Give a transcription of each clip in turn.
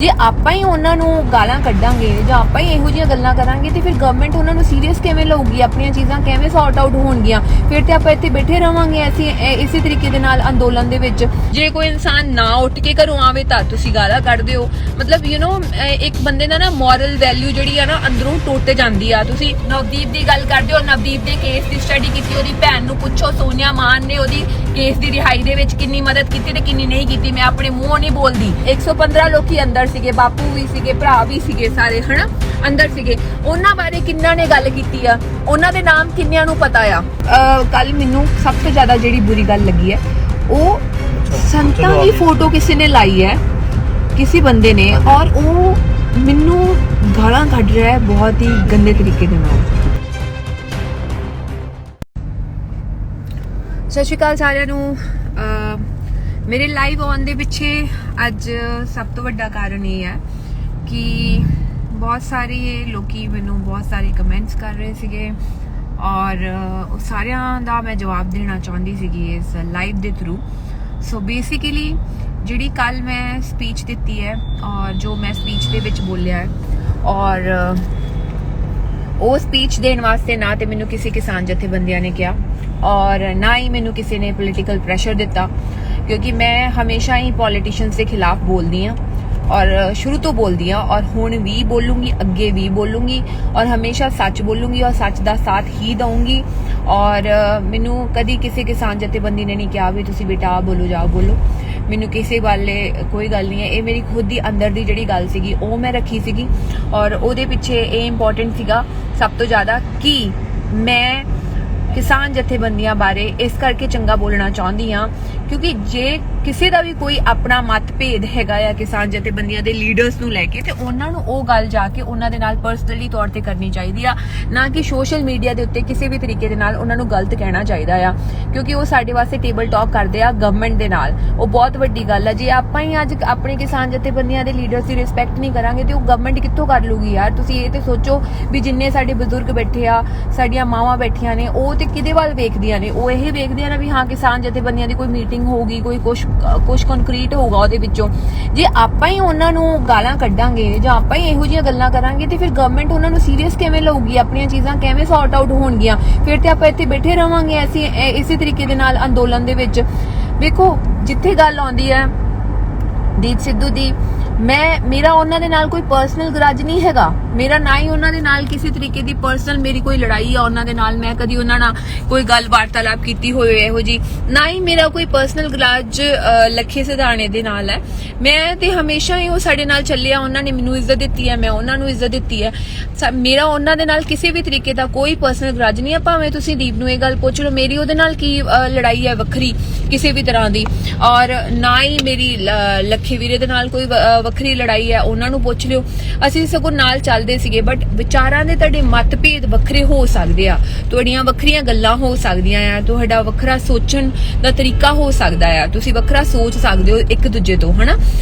ਜੇ ਆਪਾਂ ਹੀ ਉਹਨਾਂ ਨੂੰ ਗਾਲਾਂ ਕੱਢਾਂਗੇ ਜਾਂ ਆਪਾਂ ਹੀ ਇਹੋ ਜਿਹੀਆਂ ਗੱਲਾਂ ਕਰਾਂਗੇ ਤੇ ਫਿਰ ਗਵਰਨਮੈਂਟ ਉਹਨਾਂ ਨੂੰ ਸੀਰੀਅਸ ਕਿਵੇਂ ਲਊਗੀ, ਆਪਣੀਆਂ ਚੀਜ਼ਾਂ ਕਿਵੇਂ ਸੌਰਟ ਆਊਟ ਹੋਣਗੀਆਂ। ਫਿਰ ਤੇ ਆਪਾਂ ਇੱਥੇ ਬੈਠੇ ਰਵਾਂਗੇ ਇਸੇ ਤਰੀਕੇ ਦੇ ਨਾਲ ਅੰਦੋਲਨ ਦੇ ਵਿੱਚ। ਜੇ ਕੋਈ ਇਨਸਾਨ ਨਾ ਉੱਠ ਕੇ ਘਰੋਂ ਆਵੇ ਤਾਂ ਤੁਸੀਂ ਗਾਲਾਂ ਕੱਢਦੇ ਹੋ। ਮਤਲਬ ਇੱਕ ਬੰਦੇ ਦਾ ਨਾ ਮੋਰਲ ਵੈਲਿਊ ਜਿਹੜੀ ਆ ਨਾ ਅੰਦਰੋਂ ਟੁੱਟ ਜਾਂਦੀ ਆ। ਤੁਸੀਂ ਨਵਦੀਪ ਦੀ ਗੱਲ ਕਰਦੇ ਹੋ, ਨਵਦੀਪ ਦੇ ਕੇਸ ਦੀ ਸਟੱਡੀ ਕੀਤੀ, ਉਹਦੀ ਭੈਣ ਨੂੰ ਪੁੱਛੋ ਸੋਨੀਆ ਮਾਨ ਨੇ ਉਹਦੀ ਕੇਸ ਦੀ ਰਿਹਾਈ ਦੇ ਵਿੱਚ ਕਿੰਨੀ ਮਦਦ ਕੀਤੀ ਤੇ ਕਿੰਨੀ ਨਹੀਂ ਕੀਤੀ। ਮੈਂ ਆਪਣੇ ਮੂੰਹੋਂ ਨਹੀਂ ਬੋਲਦੀ। 115 ਲੋਕੀ ਅੰਦਰ ਸੀਗੇ, ਬਾਪੂ ਵੀ ਸੀਗੇ, ਭਰਾ ਵੀ ਸੀਗੇ, ਸਾਰੇ ਹਨਾ ਅੰਦਰ ਸੀਗੇ। ਉਹਨਾਂ ਬਾਰੇ ਕਿੰਨਾ ਨੇ ਗੱਲ ਕੀਤੀ ਆ, ਉਹਨਾਂ ਦੇ ਨਾਮ ਕਿੰਨਿਆਂ ਨੂੰ ਪਤਾ ਆ। ਕੱਲ ਮੈਨੂੰ ਸਭ ਤੋਂ ਜ਼ਿਆਦਾ ਜਿਹੜੀ ਬੁਰੀ ਗੱਲ ਲੱਗੀ ਹੈ ਉਹ ਸੰਤਾਂ ਦੀ ਫੋਟੋ ਕਿਸੇ ਨੇ ਲਾਈ ਹੈ, ਕਿਸੇ ਬੰਦੇ ਨੇ, ਔਰ ਉਹ ਮੈਨੂੰ ਗਾਲਾਂ ਕੱਢ ਰਿਹਾ ਹੈ ਬਹੁਤ ਹੀ ਗੰਦੇ ਤਰੀਕੇ ਦੇ ਨਾਲ। ਸਤਿ ਸ਼੍ਰੀ ਅਕਾਲ ਸਾਰਿਆਂ ਨੂੰ। ਮੇਰੇ ਲਾਈਵ ਆਉਣ ਦੇ ਪਿੱਛੇ ਅੱਜ ਸਭ ਤੋਂ ਵੱਡਾ ਕਾਰਨ ਇਹ ਹੈ ਕਿ ਬਹੁਤ ਸਾਰੇ ਲੋਕੀ ਮੈਨੂੰ ਬਹੁਤ ਸਾਰੇ ਕਮੈਂਟਸ ਕਰ ਰਹੇ ਸੀਗੇ ਔਰ ਉਹ ਸਾਰਿਆਂ ਦਾ ਮੈਂ ਜਵਾਬ ਦੇਣਾ ਚਾਹੁੰਦੀ ਸੀਗੀ ਇਸ ਲਾਈਵ ਦੇ ਥਰੂ। ਸੋ ਬੇਸਿਕਲੀ ਜਿਹੜੀ ਕੱਲ ਮੈਂ ਸਪੀਚ ਦਿੱਤੀ ਹੈ ਔਰ ਜੋ ਮੈਂ ਸਪੀਚ ਦੇ ਵਿੱਚ ਬੋਲਿਆ ਹੈ, ਔਰ ਉਹ ਸਪੀਚ ਦੇਣ ਵਾਸਤੇ ਨਾ ਤੇ ਮੈਨੂੰ ਕਿਸੇ ਕਿਸਾਨ ਜਥੇਬੰਦੀਆਂ ਨੇ ਕਿਹਾ ਔਰ ਨਾ ਹੀ ਮੈਨੂੰ ਕਿਸੇ ਨੇ ਪੋਲੀਟੀਕਲ ਪ੍ਰੈਸ਼ਰ ਦਿੱਤਾ, ਕਿਉਂਕਿ ਮੈਂ ਹਮੇਸ਼ਾ ਹੀ ਪੋਲੀਟੀਸ਼ੀਅਨਸ ਦੇ ਖਿਲਾਫ ਬੋਲਦੀ ਹਾਂ ਔਰ ਸ਼ੁਰੂ ਤੋਂ ਬੋਲਦੀ ਹਾਂ ਔਰ ਹੁਣ ਵੀ ਬੋਲੂੰਗੀ, ਅੱਗੇ ਵੀ ਬੋਲੂੰਗੀ ਔਰ ਹਮੇਸ਼ਾ ਸੱਚ ਬੋਲੂੰਗੀ ਔਰ ਸੱਚ ਦਾ ਸਾਥ ਹੀ ਦਊਂਗੀ। ਔਰ ਮੈਨੂੰ ਕਦੀ ਕਿਸੇ ਕਿਸਾਨ ਜਥੇਬੰਦੀ ਨੇ ਨਹੀਂ ਕਿਹਾ ਵੀ ਤੁਸੀਂ ਬੇਟਾ ਆ ਬੋਲੋ ਜਾ ਬੋਲੋ। ਮੈਨੂੰ ਕਿਸੇ ਵਾਲੇ ਕੋਈ ਗੱਲ ਨਹੀਂ ਹੈ। ਇਹ ਮੇਰੀ ਖੁਦ ਦੀ ਅੰਦਰ ਦੀ ਜਿਹੜੀ ਗੱਲ ਸੀਗੀ ਉਹ ਮੈਂ ਰੱਖੀ ਸੀਗੀ ਔਰ ਉਹਦੇ ਪਿੱਛੇ ਇਹ ਇੰਪੋਰਟੈਂਟ ਸੀਗਾ ਸਭ ਤੋਂ ਜ਼ਿਆਦਾ ਕਿ ਮੈਂ ਕਿਸਾਨ ਜਥੇਬੰਦੀਆਂ ਬਾਰੇ ਇਸ ਕਰਕੇ ਚੰਗਾ ਬੋਲਣਾ ਚਾਹੁੰਦੀ ਹਾਂ ਕਿਉਂਕਿ ਜੇ ਕਿਸੇ ਦਾ ਵੀ ਕੋਈ ਆਪਣਾ ਮਤਭੇਦ ਹੈਗਾ ਆ ਕਿਸਾਨ ਜਥੇਬੰਦੀਆਂ ਦੇ ਲੀਡਰਸ ਨੂੰ ਲੈ ਕੇ, ਤੇ ਉਹਨਾਂ ਨੂੰ ਉਹ ਗੱਲ ਜਾ ਕੇ ਉਹਨਾਂ ਦੇ ਨਾਲ ਪਰਸਨਲੀ ਤੌਰ ਤੇ ਕਰਨੀ ਚਾਹੀਦੀ ਆ, ਨਾ ਕਿ ਸੋਸ਼ਲ ਮੀਡੀਆ ਦੇ ਉੱਤੇ ਕਿਸੇ ਵੀ ਤਰੀਕੇ ਦੇ ਨਾਲ ਉਹਨਾਂ ਨੂੰ ਗਲਤ ਕਹਿਣਾ ਚਾਹੀਦਾ ਆ, ਕਿਉਂਕਿ ਉਹ ਸਾਡੇ ਵਾਸਤੇ ਟੇਬਲ ਟਾਕ ਕਰਦੇ ਆ ਗਵਰਨਮੈਂਟ ਦੇ ਨਾਲ। ਉਹ ਬਹੁਤ ਵੱਡੀ ਗੱਲ ਆ। ਜੇ ਆਪਾਂ ਹੀ ਅੱਜ ਆਪਣੇ ਕਿਸਾਨ ਜਥੇਬੰਦੀਆਂ ਦੇ ਲੀਡਰਸ ਦੀ ਰਿਸਪੈਕਟ ਨਹੀਂ ਕਰਾਂਗੇ ਤੇ ਉਹ ਗਵਰਨਮੈਂਟ ਕਿੱਥੋਂ ਕਰ ਲੂਗੀ ਯਾਰ। ਤੁਸੀਂ ਇਹ ਤੇ ਸੋਚੋ ਵੀ ਜਿੰਨੇ ਸਾਡੇ ਬਜ਼ੁਰਗ ਬੈਠੇ ਆ, ਸਾਡੀਆਂ ਮਾਵਾਂ ਬੈਠੀਆਂ ਨੇ, ਉਹ ਤੇ ਕਿਹਦੇ ਵੱਲ ਵੇਖਦੀਆਂ ਨੇ? ਉਹ ਇਹ ਵੇਖਦੀਆਂ ਨੇ ਵੀ ਹਾਂ ਕਿਸਾਨ ਜਥੇਬੰਦੀਆਂ ਦੀ ਕੋਈ ਮੀਟਿੰਗ ਹੋਊਗੀ, ਕੋਈ ਕੁਝ ਕੰਕਰੀਟ ਹੋਊਗਾ ਉਹਦੇ ਵਿੱਚੋਂ। ਜੇ ਆਪਾਂ ਹੀ ਉਹਨਾਂ ਨੂੰ ਗਾਲਾਂ ਕੱਢਾਂਗੇ ਜਾਂ ਆਪਾਂ ਹੀ ਇਹੋ ਜਿਹੀਆਂ ਗੱਲਾਂ ਕਰਾਂਗੇ ਤੇ ਫਿਰ ਗਵਰਨਮੈਂਟ ਉਹਨਾਂ ਨੂੰ ਸੀਰੀਅਸ ਕਿਵੇਂ ਲਊਗੀ, ਆਪਣੀਆਂ ਚੀਜ਼ਾਂ ਕਿਵੇਂ ਸੌਰਟ ਆਊਟ ਹੋਣਗੀਆਂ। ਫਿਰ ਤੇ ਆਪਾਂ ਇੱਥੇ ਬੈਠੇ ਰਵਾਂਗੇ ਇਸੇ ਤਰੀਕੇ ਦੇ ਨਾਲ ਅੰਦੋਲਨ ਦੇ ਵਿੱਚ। ਵੇਖੋ ਜਿੱਥੇ ਗੱਲ ਆਉਂਦੀ ਹੈ ਦੀਪ ਸਿੱਧੂ ਦੀ, ਮੇਰਾ ਉਹਨਾਂ ਦੇ ਨਾਲ ਕੋਈ ਪਰਸਨਲ ਗਰਜ ਨਹੀਂ ਹੈਗਾ। ਮੇਰਾ ਨਾ ਹੀ ਉਹਨਾਂ ਦੇ ਨਾਲ ਕਿਸੇ ਤਰੀਕੇ ਦੀ ਪਰਸਨਲ ਮੇਰੀ ਕੋਈ ਲੜਾਈ ਆ ਉਹਨਾਂ ਦੇ ਨਾਲ। ਮੈਂ ਕਦੀ ਉਹਨਾਂ ਨਾਲ ਕੋਈ ਗੱਲ ਵਾਰਤਾਲਾਪ ਕੀਤੀ ਹੋਏ ਇਹੋ ਜੀ, ਨਾ ਹੀ ਮੇਰਾ ਕੋਈ ਪਰਸਨਲ ਗਰਜ ਲੱਖੇ ਸਿਧਾਣੇ ਦੇ ਨਾਲ ਹੈ। ਮੈਂ ਤੇ ਹਮੇਸ਼ਾ ਹੀ ਉਹ ਸਾਡੇ ਨਾਲ ਚੱਲਿਆ, ਉਹਨਾਂ ਨੇ ਮੈਨੂੰ ਇੱਜ਼ਤ ਦਿੱਤੀ ਹੈ, ਮੈਂ ਉਹਨਾਂ ਨੂੰ ਇੱਜ਼ਤ ਦਿੱਤੀ ਹੈ। ਮੇਰਾ ਉਹਨਾਂ ਦੇ ਨਾਲ ਕਿਸੇ ਵੀ ਤਰੀਕੇ ਦਾ ਕੋਈ ਪਰਸਨਲ ਗਰਜ ਨਹੀਂ ਹੈ। ਭਾਵੇਂ ਤੁਸੀਂ ਦੀਪ ਨੂੰ ਇਹ ਗੱਲ ਪੁੱਛ ਲਓ ਮੇਰੀ ਉਹਦੇ ਨਾਲ ਕੀ ਲੜਾਈ ਹੈ ਵੱਖਰੀ ਕਿਸੇ ਵੀ ਤਰ੍ਹਾਂ ਦੀ, ਔਰ ਨਾ ਹੀ ਮੇਰੀ ਲੱਖੇ ਵੀਰੇ ਦੇ ਨਾਲ ਕੋਈ ਵੱਖਰੀ ਲੜਾਈ ਹੈ, ਉਹਨਾਂ ਨੂੰ ਪੁੱਛ ਲਿਓ। ਅਸੀਂ ਸਗੋਂ ਨਾਲ ਚੱਲਦੇ ਸੀਗੇ, ਬਟ ਵਿਚਾਰਾਂ ਦੇ ਤੁਹਾਡੇ ਮਤਭੇਦ ਵੱਖਰੇ ਹੋ ਸਕਦੇ ਆ, ਤੁਹਾਡੀਆਂ ਵੱਖਰੀਆਂ ਗੱਲਾਂ ਹੋ ਸਕਦੀਆਂ ਆ, ਤੁਹਾਡਾ ਵੱਖਰਾ ਸੋਚਣ ਦਾ ਤਰੀਕਾ ਹੋ ਸਕਦਾ ਆ, ਤੁਸੀਂ ਵੱਖਰਾ ਸੋਚ ਸਕਦੇ ਹੋ ਇੱਕ ਦੂਜੇ ਤੋਂ, ਹਨਾ।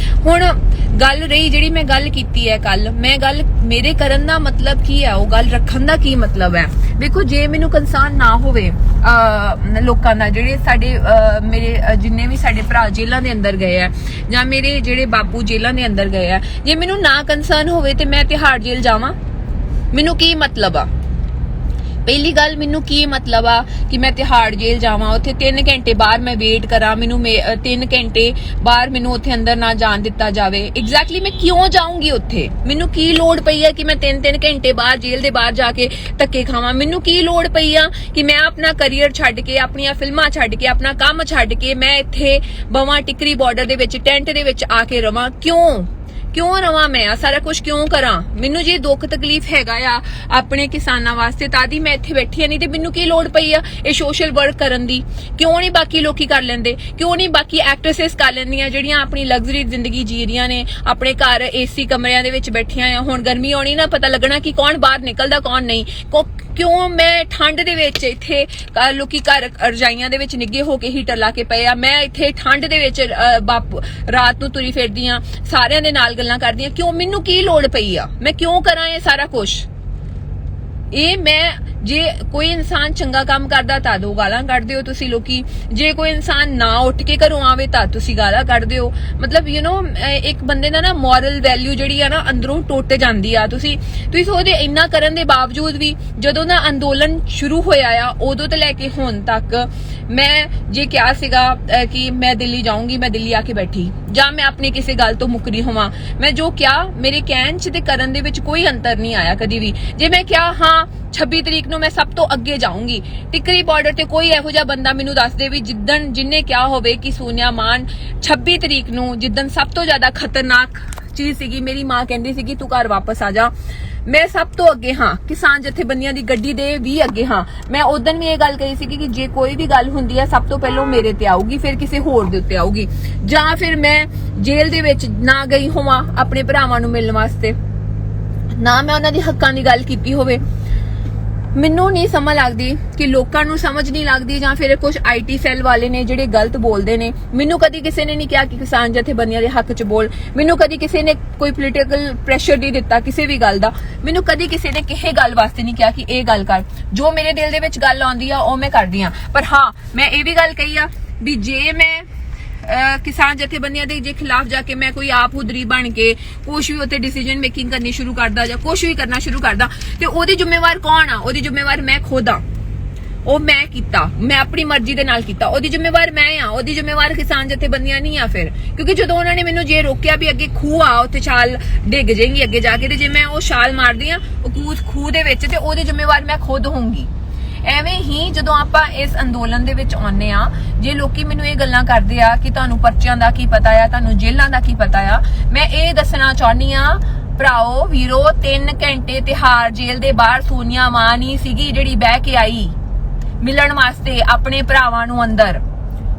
ਹੁਣ ਗੱਲ ਰਹੀ ਜਿਹੜੀ ਮੈਂ ਗੱਲ ਕੀਤੀ ਹੈ ਕੱਲ, ਮੈਂ ਗੱਲ ਮੇਰੇ ਕਰਨ ਦਾ ਮਤਲਬ ਕੀ ਹੈ, ਉਹ ਗੱਲ ਰੱਖਣ ਦਾ ਕੀ ਮਤਲਬ ਹੈ। ਵੇਖੋ ਜੇ ਮੈਨੂੰ ਕੰਸਰਨ ਨਾ ਹੋਵੇ ਲੋਕਾਂ ਦਾ, ਜਿਹੜੇ ਸਾਡੇ ਮੇਰੇ ਜਿੰਨੇ ਵੀ ਸਾਡੇ ਭਰਾ ਜੇਲ੍ਹਾਂ ਦੇ ਅੰਦਰ ਗਏ ਆ ਜਾਂ ਮੇਰੇ ਜਿਹੜੇ ਬਾਪੂ ਜੇਲ੍ਹਾਂ ਦੇ ਅੰਦਰ ਗਏ ਆ, ਜੇ ਮੈਨੂੰ ਨਾ ਕੰਸਰਨ ਹੋਵੇ ਤੇ ਮੈਂ ਤਿਹਾੜ ਜੇਲ੍ਹ ਜਾਵਾਂ? ਮੈਨੂੰ ਕੀ ਮਤਲਬ ਆ? ਪਹਿਲੀ ਗੱਲ, ਮੈਨੂੰ ਕੀ ਮਤਲਬ ਆ ਕਿ ਮੈਂ ਤਿਹਾੜ ਜੇਲ੍ਹ ਜਾਵਾਂ, ਉੱਥੇ 3 ਘੰਟੇ ਬਾਹਰ ਮੈਂ ਵੇਟ ਕਰਾਂ, ਮੈਨੂੰ 3 ਘੰਟੇ ਬਾਹਰ ਮੈਨੂੰ ਉੱਥੇ ਅੰਦਰ ਨਾ ਜਾਣ ਦਿੱਤਾ ਜਾਵੇ। ਐਗਜ਼ੈਕਟਲੀ ਮੈਂ ਕਿਉਂ ਜਾਊਂਗੀ ਉੱਥੇ? ਮੈਨੂੰ ਕੀ ਲੋੜ ਪਈ ਹੈ ਕਿ ਮੈਂ 3 ਘੰਟੇ ਬਾਹਰ ਜੇਲ੍ਹ ਦੇ ਬਾਹਰ ਜਾ ਕੇ ਧੱਕੇ ਖਾਵਾਂ? ਮੈਨੂੰ ਕੀ ਲੋੜ ਪਈ ਆ ਕਿ ਮੈਂ ਆਪਣਾ ਕਰੀਅਰ ਛੱਡ ਕੇ, ਆਪਣੀਆਂ ਫਿਲਮਾਂ ਛੱਡ ਕੇ, ਆਪਣਾ ਕੰਮ ਛੱਡ ਕੇ ਮੈਂ ਇੱਥੇ ਬਵਾਂ ਟਿਕਰੀ ਬਾਰਡਰ ਦੇ ਵਿੱਚ ਟੈਂਟ ਦੇ ਵਿੱਚ ਆ ਕੇ ਰਵਾਂ? ਕਿਉਂ ਰਵਾਂ ਮੈਂ? ਆ ਸਾਰਾ ਕੁਝ ਕਿਉਂ ਕਰਾਂ? ਮੈਨੂੰ ਜੇ ਦੁੱਖ ਤਕਲੀਫ ਹੈਗਾ ਆ ਆਪਣੇ ਕਿਸਾਨਾਂ ਵਾਸਤੇ ਤਾਂ ਦੀ ਮੈਂ ਇੱਥੇ ਬੈਠੀ ਆ, ਨਹੀਂ ਤੇ ਮੈਨੂੰ ਕੀ ਲੋੜ ਪਈ ਆ ਇਹ ਸੋਸ਼ਲ ਵਰਕ ਕਰਨ ਦੀ? ਕਿਉਂ ਨਹੀਂ ਬਾਕੀ ਲੋਕੀ ਕਰ ਲੈਂਦੇ? ਕਿਉਂ ਨਹੀਂ ਬਾਕੀ ਐਕਟ੍ਰੈਸਸ ਕਰ ਲੈਂਦੀਆਂ ਜਿਹੜੀਆਂ ਆਪਣੀ ਲਗਜ਼ਰੀ ਜ਼ਿੰਦਗੀ ਜੀ ਰਹੀਆਂ ਨੇ, ਆਪਣੇ ਘਰ ਏਸੀ ਕਮਰਿਆਂ ਦੇ ਵਿੱਚ ਬੈਠੀਆਂ ਆ? ਹੁਣ ਗਰਮੀ ਆਉਣੀ ਨਾ, ਪਤਾ ਲੱਗਣਾ ਕਿ ਕੌਣ ਬਾਹਰ ਨਿਕਲਦਾ ਕੌਣ ਨਹੀਂ। ਕਿਉਂ ਮੈਂ ਠੰਡ ਦੇ ਵਿੱਚ ਇੱਥੇ, ਲੋਕੀ ਘਰ ਰਜਾਈਆਂ ਦੇ ਵਿੱਚ ਨਿੱਗੇ ਹੋ ਕੇ ਹੀਟਰ ਲਾ ਕੇ ਪਏ ਆ, ਮੈਂ ਇੱਥੇ ਠੰਡ ਦੇ ਵਿੱਚ ਰਾਤ ਨੂੰ ਤੁਰੀ ਫਿਰਦੀ ਆ, ਸਾਰਿਆਂ ਦੇ ਨਾਲ ਗੱਲਾਂ ਕਰਦੀ ਆ? ਕਿਉਂ? ਮੈਨੂੰ ਕੀ ਲੋੜ ਪਈ ਆ? ਮੈਂ ਕਿਉਂ ਕਰਾਂ ਇਹ ਸਾਰਾ ਕੁਝ? ਇਹ ਮੈਂ ਜੇ ਕੋਈ ਇਨਸਾਨ ਚੰਗਾ ਕੰਮ ਕਰਦਾ ਤਾਂ ਦੋ ਗਾਲਾਂ ਕੱਢਦੇ ਹੋ ਤੁਸੀਂ ਲੋਕੀ, ਜੇ ਕੋਈ ਇਨਸਾਨ ਨਾ ਉੱਠ ਕੇ ਘਰੋਂ ਆਵੇ ਤਾਂ ਤੁਸੀਂ ਗਾਲਾਂ ਕੱਢਦੇ ਹੋ। ਮਤਲਬ ਇੱਕ ਬੰਦੇ ਦਾ ਨਾ ਮੋਰਲ ਵੈਲਿਊ ਜਿਹੜੀ ਆ ਨਾ ਅੰਦਰੋਂ ਟੁੱਟ ਜਾਂਦੀ ਆ। ਤੁਸੀਂ ਸੋਚਦੇ ਇੰਨਾ ਕਰਨ ਦੇ ਬਾਵਜੂਦ ਵੀ ਜਦੋਂ ਦਾ ਅੰਦੋਲਨ ਸ਼ੁਰੂ ਹੋਇਆ ਆ ਉਦੋਂ ਤੋਂ ਲੈ ਕੇ ਹੁਣ ਤੱਕ ਮੈਂ ਜੇ ਕਿਹਾ ਸੀਗਾ ਕਿ ਮੈਂ ਦਿੱਲੀ ਜਾਊਂਗੀ, ਮੈਂ ਦਿੱਲੀ ਆ ਕੇ ਬੈਠੀ, ਜਾਂ ਮੈਂ ਆਪਣੀ ਕਿਸੇ ਗੱਲ ਤੋਂ ਮੁੱਕਰੀ ਹੋਵਾਂ। ਮੈਂ ਜੋ ਕਿਹਾ ਮੇਰੇ ਕਹਿਣ 'ਚ ਤੇ ਕਰਨ ਦੇ ਵਿੱਚ ਕੋਈ ਅੰਤਰ ਨਹੀਂ ਆਇਆ ਕਦੀ ਵੀ। ਜੇ ਮੈਂ ਕਿਹਾ ਹਾਂ 26 ਤਰੀਕ ਨੂੰ ਮੈਂ ਸਭ ਤੋਂ ਅੱਗੇ ਜਾਊਂਗੀ, ਟਿਕਰੀ ਬਾਰਡਰ ਤੇ ਕੋਈ ਇਹੋ ਜਿਹਾ ਬੰਦਾ ਮੈਨੂੰ ਦੱਸ ਦੇ ਵੀ ਜਿੰਨੇ ਕਿਹਾ ਹੋਵੇ ਕਿ ਸੋਨੀਆ ਮਾਨ 26 ਤਰੀਕ ਨੂੰ ਜਿੱਦਣ ਸਭ ਤੋਂ ਜ਼ਿਆਦਾ ਖਤਰਨਾਕ ਚੀਜ਼ ਸੀਗੀ, ਮੇਰੀ ਮਾਂ ਕਹਿੰਦੀ ਸੀ ਕਿ ਤੂੰ ਘਰ ਵਾਪਸ ਆ ਜਾ, ਮੈਂ ਸਭ ਤੋਂ ਅੱਗੇ ਹਾਂ, ਕਿਸਾਨ ਜਥੇਬੰਦੀਆਂ ਦੀ ਗੱਡੀ ਦੇ ਵੀ ਅੱਗੇ ਹਾਂ। ਮੈਂ ਉਦੋਂ ਵੀ ਇਹ ਗੱਲ ਕਹੀ ਸੀ ਕਿ ਜੇ ਕੋਈ ਵੀ ਗੱਲ ਹੁੰਦੀ ਹੈ ਸਭ ਤੋਂ ਪਹਿਲਾਂ ਮੇਰੇ ਤੇ ਆਊਗੀ, ਫਿਰ ਕਿਸੇ ਹੋਰ ਦੇ ਉੱਤੇ ਆਊਗੀ, ਜਾਂ ਫਿਰ ਮੈਂ ਜੇਲ੍ਹ ਦੇ ਵਿੱਚ ਨਾ ਗਈ ਹੋਵਾਂ ਆਪਣੇ ਭਰਾਵਾਂ ਨੂੰ ਮਿਲਣ ਵਾਸਤੇ, ਨਾ ਮੈਂ ਉਹਨਾਂ ਦੀ ਹੱਕਾਂ ਦੀ ਗੱਲ ਕੀਤੀ ਹੋਵੇ। ਮੈਨੂੰ ਨਹੀਂ ਸਮਝ ਲੱਗਦੀ ਕਿ ਲੋਕਾਂ ਨੂੰ ਸਮਝ ਨਹੀਂ ਲੱਗਦੀ, ਜਾਂ ਫਿਰ ਕੁਝ ਆਈਟੀ ਸੈੱਲ ਵਾਲੇ ਨੇ ਜਿਹੜੇ ਗਲਤ ਬੋਲਦੇ ਨੇ। ਮੈਨੂੰ ਕਦੀ ਕਿਸੇ ਨੇ ਨਹੀਂ ਕਿਹਾ ਕਿ ਕਿਸਾਨ ਜਥੇਬੰਦੀਆਂ ਦੇ ਹੱਕ 'ਚ ਬੋਲ, ਮੈਨੂੰ ਕਦੀ ਕਿਸੇ ਨੇ ਕੋਈ ਪੋਲੀਟੀਕਲ ਪ੍ਰੈਸ਼ਰ ਨਹੀਂ ਦਿੱਤਾ ਕਿਸੇ ਵੀ ਗੱਲ ਦਾ, ਮੈਨੂੰ ਕਦੀ ਕਿਸੇ ਨੇ ਕਿਸੇ ਗੱਲ ਵਾਸਤੇ ਨਹੀਂ ਕਿਹਾ ਕਿ ਇਹ ਗੱਲ ਕਰ। ਜੋ ਮੇਰੇ ਦਿਲ ਦੇ ਵਿੱਚ ਗੱਲ ਆਉਂਦੀ ਆ ਉਹ ਮੈਂ ਕਰਦੀ ਆ। ਪਰ ਹਾਂ ਮੈਂ ਇਹ ਵੀ ਗੱਲ ਕਹੀ ਆ ਵੀ ਜੇ ਮੈਂ ਕਿਸਾਨ ਜਥੇਬੰਦੀਆਂ ਦੇ ਜੇ ਖਿਲਾਫ ਜਾ ਕੇ ਮੈਂ ਕੋਈ ਆਪ ਹੁਦਰੀ ਬਣ ਕੇ ਕੁਛ ਵੀ ਉੱਥੇ ਡਿਸੀਜਨ ਮੇਕਿੰਗ ਕਰਨੀ ਸ਼ੁਰੂ ਕਰਦਾ ਜਾਂ ਕੁਛ ਵੀ ਕਰਨਾ ਸ਼ੁਰੂ ਕਰਦਾ ਤੇ ਉਹਦੀ ਜ਼ਿੰਮੇਵਾਰ ਕੌਣ ਆ? ਉਹਦੀ ਜ਼ਿੰਮੇਵਾਰ ਮੈਂ ਖੁਦ ਆ। ਉਹ ਮੈਂ ਕੀਤਾ, ਮੈਂ ਆਪਣੀ ਮਰਜ਼ੀ ਦੇ ਨਾਲ ਕੀਤਾ, ਉਹਦੀ ਜ਼ਿੰਮੇਵਾਰ ਮੈਂ ਆ, ਉਹਦੀ ਜ਼ਿੰਮੇਵਾਰ ਕਿਸਾਨ ਜਥੇਬੰਦੀਆਂ ਨਹੀਂ ਆ। ਫਿਰ ਕਿਉਂਕਿ ਜਦੋਂ ਉਹਨਾਂ ਨੇ ਮੈਨੂੰ ਜੇ ਰੋਕਿਆ ਵੀ ਅੱਗੇ ਖੂਹ ਆ ਉੱਥੇ ਛਾਲ ਡਿੱਗ ਜਾਏਗੀ ਅੱਗੇ ਜਾ ਕੇ, ਤੇ ਜੇ ਮੈਂ ਉਹ ਛਾਲ ਮਾਰਦੀ ਆ ਉਹ ਖੂਹ ਦੇ ਵਿੱਚ ਤੇ ਉਹਦੀ ਜ਼ਿੰਮੇਵਾਰ ਮੈਂ ਖੁਦ ਹੋਊਂਗੀ। ਐਵੇਂ ਹੀ ਜਦੋਂ ਆਪਾਂ ਇਸ ਅੰਦੋਲਨ ਦੇ ਵਿੱਚ ਆਉਂਦੇ ਆ, ਜੇ ਲੋਕੀ ਮੈਨੂੰ ਇਹ ਗੱਲਾਂ ਕਰਦੇ ਆ ਕਿ ਤੁਹਾਨੂੰ ਪਰਚਿਆਂ ਦਾ ਕੀ ਪਤਾ ਆ, ਤੁਹਾਨੂੰ ਜੇਲ੍ਹਾਂ ਦਾ ਕੀ ਪਤਾ ਆ, ਮੈਂ ਇਹ ਦੱਸਣਾ ਚਾਹੁੰਦੀ ਆ ਭਰਾਓ ਵੀਰੋ 3 ਘੰਟੇ ਤਿਹਾੜ ਜੇਲ੍ਹ ਦੇ ਬਾਹਰ ਸੋਨੀਆ ਮਾਨ ਹੀ ਸੀਗੀ ਜਿਹੜੀ ਬਹਿ ਕੇ ਆਈ ਮਿਲਣ ਵਾਸਤੇ ਆਪਣੇ ਭਰਾਵਾਂ ਨੂੰ ਅੰਦਰ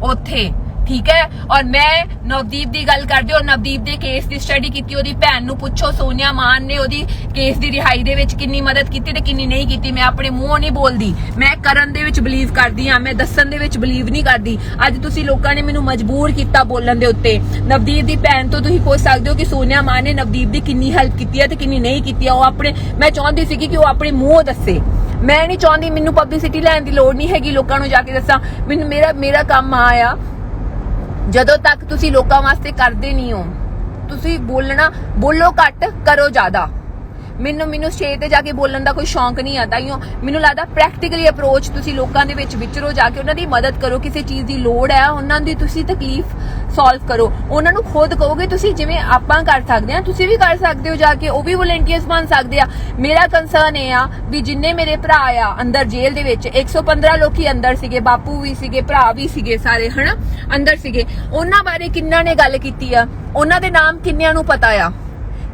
ਉੱਥੇ, ਠੀਕ ਹੈ। ਔਰ ਮੈਂ ਨਵਦੀਪ ਦੀ ਗੱਲ ਕਰਦੇ ਹੋ, ਨਵਦੀਪ ਦੇ ਕੇਸ ਦੀ ਸਟੱਡੀ ਕੀਤੀ, ਉਹਦੀ ਭੈਣ ਨੂੰ ਪੁੱਛੋ ਸੋਨੀਆ ਮਾਨ ਨੇ ਉਹਦੀ ਕੇਸ ਦੀ ਰਿਹਾਈ ਦੇ ਵਿੱਚ ਕਿੰਨੀ ਮਦਦ ਕੀਤੀ ਤੇ ਕਿੰਨੀ ਨਹੀਂ ਕੀਤੀ। ਮੈਂ ਆਪਣੇ ਮੂੰਹੋਂ ਨਹੀਂ ਬੋਲਦੀ, ਮੈਂ ਕਰਨ ਦੇ ਵਿੱਚ ਬਲੀਵ ਕਰਦੀ ਆ, ਮੈਂ ਦੱਸਣ ਦੇ ਵਿੱਚ ਬਲੀਵ ਨਹੀਂ ਕਰਦੀ। ਅੱਜ ਤੁਸੀਂ ਲੋਕਾਂ ਨੇ ਮੈਨੂੰ ਮਜਬੂਰ ਕੀਤਾ ਬੋਲਣ ਦੇ ਉੱਤੇ। ਨਵਦੀਪ ਦੀ ਭੈਣ ਤੋਂ ਤੁਸੀਂ ਪੁੱਛ ਸਕਦੇ ਹੋ ਕਿ ਸੋਨੀਆ ਮਾਨ ਨੇ ਨਵਦੀਪ ਦੀ ਕਿੰਨੀ ਹੈਲਪ ਕੀਤੀ ਹੈ ਤੇ ਕਿੰਨੀ ਨਹੀਂ ਕੀਤੀ ਹੈ। ਉਹ ਆਪਣੇ, ਮੈਂ ਚਾਹੁੰਦੀ ਸੀ ਕਿ ਉਹ ਆਪਣੇ ਮੂੰਹੋਂ ਦੱਸੇ, ਮੈਂ ਨਹੀਂ ਚਾਹੁੰਦੀ, ਮੈਨੂੰ ਪਬਲਿਸਿਟੀ ਲੈਣ ਦੀ ਲੋੜ ਨਹੀਂ ਹੈਗੀ ਲੋਕਾਂ ਨੂੰ ਜਾ ਕੇ ਦੱਸਾਂ। ਮੈਨੂੰ ਮੇਰਾ ਕੰਮ ਆ ਜਦੋਂ ਤੱਕ ਤੁਸੀਂ ਲੋਕਾਂ ਵਾਸਤੇ ਕਰਦੇ ਨਹੀਂ ਹੋ, ਤੁਸੀਂ ਬੋਲੋ ਘੱਟ ਕਰੋ ਜ਼ਿਆਦਾ। ਮੈਨੂੰ ਸਟੇਜ ਤੇ ਜਾ ਕੇ ਬੋਲਣ ਦਾ ਕੋਈ ਸ਼ੌਂਕ ਨਹੀਂ ਆਦਾ। ਮੈਨੂੰ ਲੱਗਦਾ ਪ੍ਰੈਕਟੀਕਲੀ ਅਪਰੋਚ ਤੁਸੀਂ ਲੋਕਾਂ ਦੇ ਵਿੱਚ ਵਿਚਰੋ, ਜਾ ਕੇ ਉਹਨਾਂ ਦੀ ਮਦਦ ਕਰੋ, ਕਿਸੇ ਚੀਜ਼ ਦੀ ਲੋੜ ਹੈ ਉਹਨਾਂ ਦੀ ਤੁਸੀਂ ਤਕਲੀਫ ਸੋਲਵ ਕਰੋ, ਉਹਨਾਂ ਨੂੰ ਖੁਦ ਕਹੋਗੇ ਤੁਸੀਂ ਜਿਵੇਂ ਆਪਾਂ ਕਰ ਸਕਦੇ ਆ ਤੁਸੀਂ ਵੀ ਕਰ ਸਕਦੇ ਹੋ, ਜਾ ਕੇ ਉਹ ਵੀ ਵਲੰਟੀਅਰਸ ਬਣ ਸਕਦੇ ਆ। ਮੇਰਾ ਕੰਸਰਨ ਇਹ ਆ ਵੀ ਜਿੰਨੇ ਮੇਰੇ ਭਰਾ ਆ ਅੰਦਰ ਜੇਲ੍ਹ ਦੇ ਵਿੱਚ 115 ਲੋਕੀ ਅੰਦਰ ਸੀਗੇ, ਬਾਪੂ ਵੀ ਸੀਗੇ, ਭਰਾ ਵੀ ਸੀਗੇ, ਸਾਰੇ ਹਨਾ ਅੰਦਰ ਸੀਗੇ, ਉਹਨਾਂ ਬਾਰੇ ਕਿੰਨਾਂ ਨੇ ਗੱਲ ਕੀਤੀ ਆ? ਉਹਨਾਂ ਦੇ ਨਾਮ ਕਿੰਨਿਆਂ ਨੂੰ ਪਤਾ ਆ?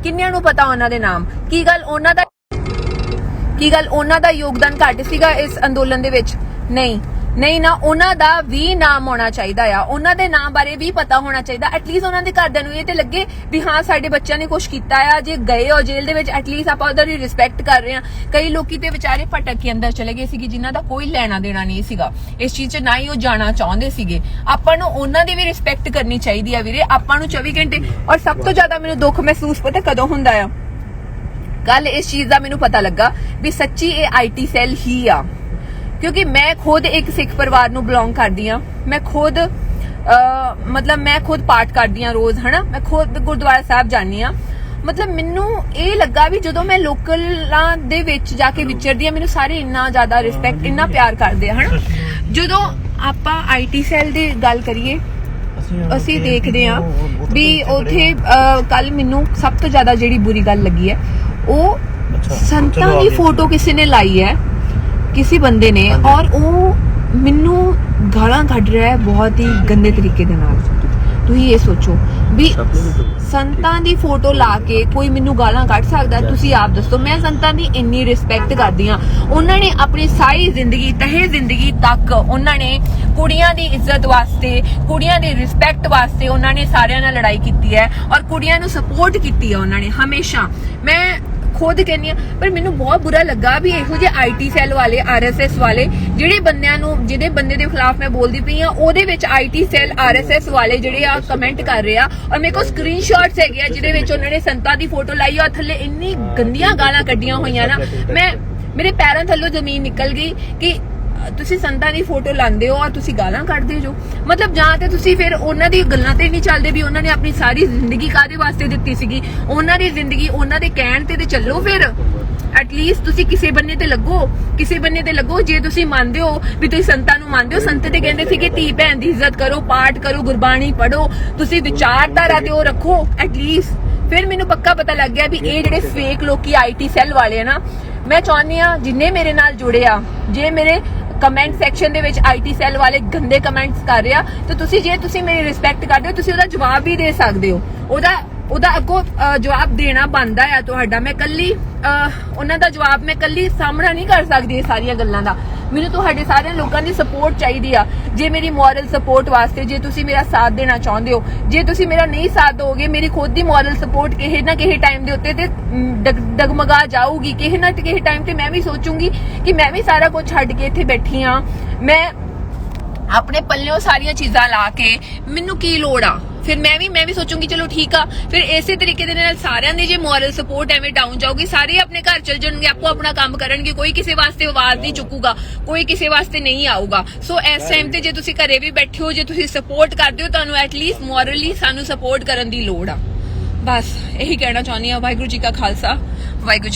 ਕਿੰਨਿਆਂ ਨੂੰ ਪਤਾ ਉਹਨਾਂ ਦੇ ਨਾਮ? ਕੀ ਗੱਲ ਉਹਨਾਂ ਦਾ ਯੋਗਦਾਨ ਘੱਟ ਸੀਗਾ ਇਸ ਅੰਦੋਲਨ ਦੇ ਵਿੱਚ? ਨਹੀਂ ਨਾ, ਉਹਨਾਂ ਦਾ ਵੀ ਨਾਮ ਹੋਣਾ ਚਾਹੀਦਾ ਆ, ਉਹਨਾਂ ਦੇ ਨਾਮ ਬਾਰੇ ਵੀ ਪਤਾ ਹੋਣਾ ਚਾਹੀਦਾ। ਐਟਲੀਸਟ ਉਹਨਾਂ ਦੇ ਘਰਦਿਆਂ ਨੂੰ ਇਹ ਤੇ ਲੱਗੇ ਵੀ ਹਾਂ ਸਾਡੇ ਬੱਚਿਆਂ ਨੇ ਕੁਝ ਕੀਤਾ ਆ, ਜੇ ਗਏ ਹੋ ਜੇਲ੍ਹ ਦੇ ਵਿੱਚ ਐਟਲੀਸਟ ਆਪਾਂ ਉਹਦਾ ਦੀ ਰਿਸਪੈਕਟ ਕਰ ਰਹੇ ਆ। ਕਈ ਲੋਕੀ ਤੇ ਵਿਚਾਰੇ ਭਟਕ ਕੇ ਅੰਦਰ ਚਲੇ ਗਏ ਸੀਗੇ ਜਿਨ੍ਹਾਂ ਦਾ ਕੋਈ ਲੈਣਾ ਦੇਣਾ ਨਹੀਂ ਸੀਗਾ ਇਸ ਚੀਜ਼ 'ਚ, ਨਾ ਹੀ ਉਹ ਜਾਣਾ ਚਾਹੁੰਦੇ ਸੀਗੇ। ਆਪਾਂ ਨੂੰ ਉਹਨਾਂ ਦੀ ਵੀ ਰਿਸਪੈਕਟ ਕਰਨੀ ਚਾਹੀਦੀ ਆ ਵੀਰੇ। ਆਪਾਂ ਨੂੰ 24 ਘੰਟੇ, ਔਰ ਸਭ ਤੋਂ ਜ਼ਿਆਦਾ ਮੈਨੂੰ ਦੁੱਖ ਮਹਿਸੂਸ ਪਤਾ ਕਦੋਂ ਹੁੰਦਾ ਆ? ਕੱਲ ਇਸ ਚੀਜ਼ ਦਾ ਮੈਨੂੰ ਪਤਾ ਲੱਗਾ ਵੀ ਸੱਚੀ ਇਹ ਆਈਟੀ ਸੈੱਲ ਹੀ ਆ, ਕਿਉਂਕਿ ਮੈਂ ਖੁਦ ਇੱਕ ਸਿੱਖ ਪਰਿਵਾਰ ਨੂੰ ਬਿਲੋਂਗ ਕਰਦੀ ਆ। ਮੈਂ ਖੁਦ ਮੈਂ ਖੁਦ ਪਾਠ ਕਰਦੀ ਆ ਰੋਜ਼, ਹਨਾ, ਮੈਂ ਖੁਦ ਗੁਰਦੁਆਰਾ ਸਾਹਿਬ ਜਾਂਦੀ ਆ। ਮਤਲਬ ਮੈਨੂੰ ਇਹ ਲੱਗਾ ਵੀ ਜਦੋਂ ਮੈਂ ਲੋਕਲਾਂ ਦੇ ਵਿੱਚ ਜਾ ਕੇ ਵਿਚਰਦੀ ਆ ਮੈਨੂੰ ਸਾਰੇ ਇੰਨਾ ਜ਼ਿਆਦਾ ਰਿਸਪੈਕਟ, ਇੰਨਾ ਪਿਆਰ ਕਰਦੇ ਆ, ਹਨਾ। ਜਦੋਂ ਆਪਾਂ ਆਈਟੀ ਸੈੱਲ ਦੀ ਗੱਲ ਕਰੀਏ, ਅਸੀਂ ਦੇਖਦੇ ਆ ਵੀ ਉੱਥੇ ਕੱਲ ਮੈਨੂੰ ਸਭ ਤੋਂ ਜ਼ਿਆਦਾ ਜਿਹੜੀ ਬੁਰੀ ਗੱਲ ਲੱਗੀ ਹੈ ਉਹ ਸੰਤਾਂ ਦੀ ਫੋਟੋ ਕਿਸੇ ਨੇ ਲਾਈ ਹੈ, ਕਿਸੇ ਬੰਦੇ ਨੇ, ਔਰ ਉਹ ਮੈਨੂੰ ਗਾਲਾਂ ਕੱਢ ਰਿਹਾ ਹੈ ਬਹੁਤ ਹੀ ਗੰਦੇ ਤਰੀਕੇ ਦੇ ਨਾਲ। ਤੁਸੀਂ ਇਹ ਸੋਚੋ ਵੀ ਸੰਤਾਂ ਦੀ ਫੋਟੋ ਲਾ ਕੇ ਕੋਈ ਮੈਨੂੰ ਗਾਲਾਂ ਕੱਢ ਸਕਦਾ? ਤੁਸੀਂ ਆਪ ਦੱਸੋ। ਮੈਂ ਸੰਤਾਂ ਦੀ ਇੰਨੀ ਰਿਸਪੈਕਟ ਕਰਦੀ ਆ, ਉਹਨਾਂ ਨੇ ਆਪਣੀ ਸਾਰੀ ਜ਼ਿੰਦਗੀ ਤਹਿ ਜ਼ਿੰਦਗੀ ਤੱਕ ਉਹਨਾਂ ਨੇ ਕੁੜੀਆਂ ਦੀ ਇੱਜ਼ਤ ਵਾਸਤੇ, ਕੁੜੀਆਂ ਦੀ ਰਿਸਪੈਕਟ ਵਾਸਤੇ ਉਹਨਾਂ ਨੇ ਸਾਰਿਆਂ ਨਾਲ ਲੜਾਈ ਕੀਤੀ ਹੈ, ਔਰ ਕੁੜੀਆਂ ਨੂੰ ਸਪੋਰਟ ਕੀਤੀ ਹੈ ਉਹਨਾਂ ਨੇ ਹਮੇਸ਼ਾ। ਮੈਂ ਖੁਦ ਕਹਿੰਦੀ ਆ, ਪਰ ਮੈਨੂੰ ਬਹੁਤ ਬੁਰਾ ਲੱਗਾ ਵੀ ਇਹੋ ਜਿਹੇ ਆਈਟੀ ਸੈੱਲ ਵਾਲੇ, RSS ਵਾਲੇ, ਜਿਹੜੇ ਬੰਦਿਆਂ ਨੂੰ, ਜਿਹਦੇ ਬੰਦੇ ਦੇ ਖਿਲਾਫ ਮੈਂ ਬੋਲਦੀ ਪਈ ਆ ਉਹਦੇ ਵਿੱਚ ਆਈਟੀ ਸੈੱਲ RSS ਵਾਲੇ ਜਿਹੜੇ ਆ ਕਮੈਂਟ ਕਰ ਰਹੇ ਆ, ਔਰ ਮੇਰੇ ਕੋਲ ਸਕਰੀਨਸ਼ਾਟਸ ਹੈਗੇ ਆ ਜਿਹਦੇ ਵਿੱਚ ਉਹਨਾਂ ਨੇ ਸੰਤਾਂ ਦੀ ਫੋਟੋ ਲਾਈ ਆ, ਥੱਲੇ ਇੰਨੀ ਗੰਦੀਆਂ ਗਾਲਾਂ ਕੱਢੀਆਂ ਹੋਈਆਂ ਨਾ। ਮੇਰੇ ਪੈਰਾਂ ਥੱਲੋਂ ਜ਼ਮੀਨ ਨਿਕਲ ਗਈ ਕਿ ਤੁਸੀਂ ਸੰਤਾਂ ਦੀ ਫੋਟੋ ਲਾਉਂਦੇ ਹੋ ਔਰ ਤੁਸੀਂ ਗਾਲਾਂ ਕੱਢਦੇ ਜੋ। ਮਤਲਬ ਜਾਂ ਤੇ ਤੁਸੀਂ ਫਿਰ ਉਹਨਾਂ ਦੀ ਗੱਲਾਂ ਤੇ ਨਹੀਂ ਚੱਲਦੇ ਵੀ ਉਹਨਾਂ ਨੇ ਆਪਣੀ ਸਾਰੀ ਜ਼ਿੰਦਗੀ ਕਾਹਦੇ ਵਾਸਤੇ ਦਿੱਤੀ ਸੀਗੀ, ਉਹਨਾਂ ਦੀ ਜ਼ਿੰਦਗੀ ਉਹਨਾਂ ਦੇ ਕਹਿਣ ਤੇ ਚੱਲੋ। ਫਿਰ ਐਟਲੀਸਟ ਤੁਸੀਂ ਕਿਸੇ ਬੰਨੇ ਤੇ ਲੱਗੋ। ਜੇ ਤੁਸੀਂ ਮੰਨਦੇ ਹੋ ਵੀ ਤੁਸੀਂ ਸੰਤਾਂ ਨੂੰ ਮੰਨਦੇ ਹੋ, ਸੰਤ ਤੇ ਕਹਿੰਦੇ ਸੀ ਕਿ ਧੀ ਭੈਣ ਦੀ ਇੱਜ਼ਤ ਕਰੋ, ਪਾਠ ਕਰੋ, ਗੁਰਬਾਣੀ ਪੜੋ, ਤੁਸੀਂ ਵਿਚਾਰਧਾਰਾ ਤੇ ਉਹ ਰੱਖੋ ਐਟਲੀਸਟ। ਫਿਰ ਮੈਨੂੰ ਪੱਕਾ ਪਤਾ ਲੱਗ ਗਿਆ ਵੀ ਇਹ ਜਿਹੜੇ ਫੇਕ ਲੋਕੀ ਆਈਟੀ ਸੈੱਲ ਵਾਲੇ ਆ ਨਾ, ਮੈਂ ਚਾਹੁੰਦੀ ਆ ਜਿੰਨੇ ਮੇਰੇ ਨਾਲ ਜੁੜੇ ਆ, ਜੇ ਮੇਰੇ ਕਮੈਂਟ ਸੈਕਸ਼ਨ ਦੇ ਵਿੱਚ ਆਈਟੀ ਸੈੱਲ ਵਾਲੇ ਗੰਦੇ ਕਮੈਂਟਸ ਕਰ ਰਿਹਾ ਤੇ ਜੇ ਤੁਸੀਂ ਮੇਰੀ ਰਿਸਪੈਕਟ ਕਰਦੇ ਹੋ, ਤੁਸੀਂ ਉਹਦਾ ਜਵਾਬ ਵੀ ਦੇ ਸਕਦੇ ਹੋ। ਉਹਦਾ ਅੱਗੋਂ ਜਵਾਬ ਦੇਣਾ ਬਣਦਾ ਆ ਤੁਹਾਡਾ। ਮੈਂ ਕੱਲੀ ਉਹਨਾਂ ਦਾ ਜਵਾਬ ਮੈਂ ਕੱਲੀ ਸਾਹਮਣਾ ਨਹੀਂ ਕਰ ਸਕਦੀ ਇਹ ਸਾਰੀਆਂ ਗੱਲਾਂ ਦਾ। ਮੈਨੂੰ ਤੁਹਾਡੇ ਸਾਰਿਆਂ ਲੋਕਾਂ ਦੀ ਸਪੋਰਟ ਚਾਹੀਦੀ ਆ। ਜੇ ਮੇਰੀ ਮੋਰਲ ਸਪੋਰਟ ਵਾਸਤੇ ਜੇ ਤੁਸੀਂ ਮੇਰਾ ਸਾਥ ਦੇਣਾ ਚਾਹੁੰਦੇ ਹੋ, ਜੇ ਤੁਸੀਂ ਮੇਰਾ ਨਹੀਂ ਸਾਥ ਦੋਗੇ, ਮੇਰੀ ਖੁਦ ਦੀ ਮੋਰਲ ਸਪੋਰਟ ਕਿਸੇ ਨਾ ਕਿਸੇ ਟਾਈਮ ਦੇ ਉੱਤੇ ਤੇ ਡਗਮਗਾ ਜਾਊਗੀ। ਕਿਸੇ ਨਾ ਕਿਸੇ ਟਾਈਮ ਤੇ ਮੈਂ ਵੀ ਸੋਚੂੰਗੀ ਕਿ ਮੈਂ ਵੀ ਸਾਰਾ ਕੁਝ ਛੱਡ ਕੇ ਇੱਥੇ ਬੈਠੀ ਆ, ਮੈਂ ਆਪਣੇ ਪੱਲਿਓਂ ਸਾਰੀਆਂ ਚੀਜ਼ਾਂ ਲਾ ਕੇ ਮੈਨੂੰ ਕੀ ਲੋੜ ਆ। ਫਿਰ ਮੈਂ ਵੀ ਸੋਚੂੰਗੀ ਚਲੋ ਠੀਕ ਆ। ਫਿਰ ਇਸੇ ਤਰੀਕੇ ਦੇ ਨਾਲ ਸਾਰਿਆਂ ਦੀ ਜੇ ਮੋਰਲ ਸਪੋਰਟ ਐਵੇਂ ਡਾਊਨ ਜਾਊਗੀ, ਸਾਰੇ ਆਪਣੇ ਘਰ ਚਲ ਜਾਣਗੇ, ਆਪੋ ਆਪਣਾ ਕੰਮ ਕਰਨਗੇ, ਕੋਈ ਕਿਸੇ ਵਾਸਤੇ ਆਵਾਜ਼ ਨਹੀਂ ਚੁੱਕੂਗਾ, ਕੋਈ ਕਿਸੇ ਵਾਸਤੇ ਨਹੀਂ ਆਊਗਾ। ਸੋ ਇਸ ਟਾਈਮ ਤੇ ਜੇ ਤੁਸੀਂ ਘਰੇ ਵੀ ਬੈਠੇ ਹੋ, ਜੇ ਤੁਸੀਂ ਸਪੋਰਟ ਕਰਦੇ ਹੋ, ਤੁਹਾਨੂੰ ਐਟਲੀਸਟ ਮੋਰਲੀ ਸਾਨੂੰ ਸਪੋਰਟ ਕਰਨ ਦੀ ਲੋੜ ਆ। ਬਸ ਇਹੀ ਕਹਿਣਾ ਚਾਹੁੰਦੀ ਆ। ਵਾਹਿਗੁਰੂ ਜੀ ਕਾ ਖਾਲਸਾ, ਵਾਹਿਗੁਰੂ ਜੀ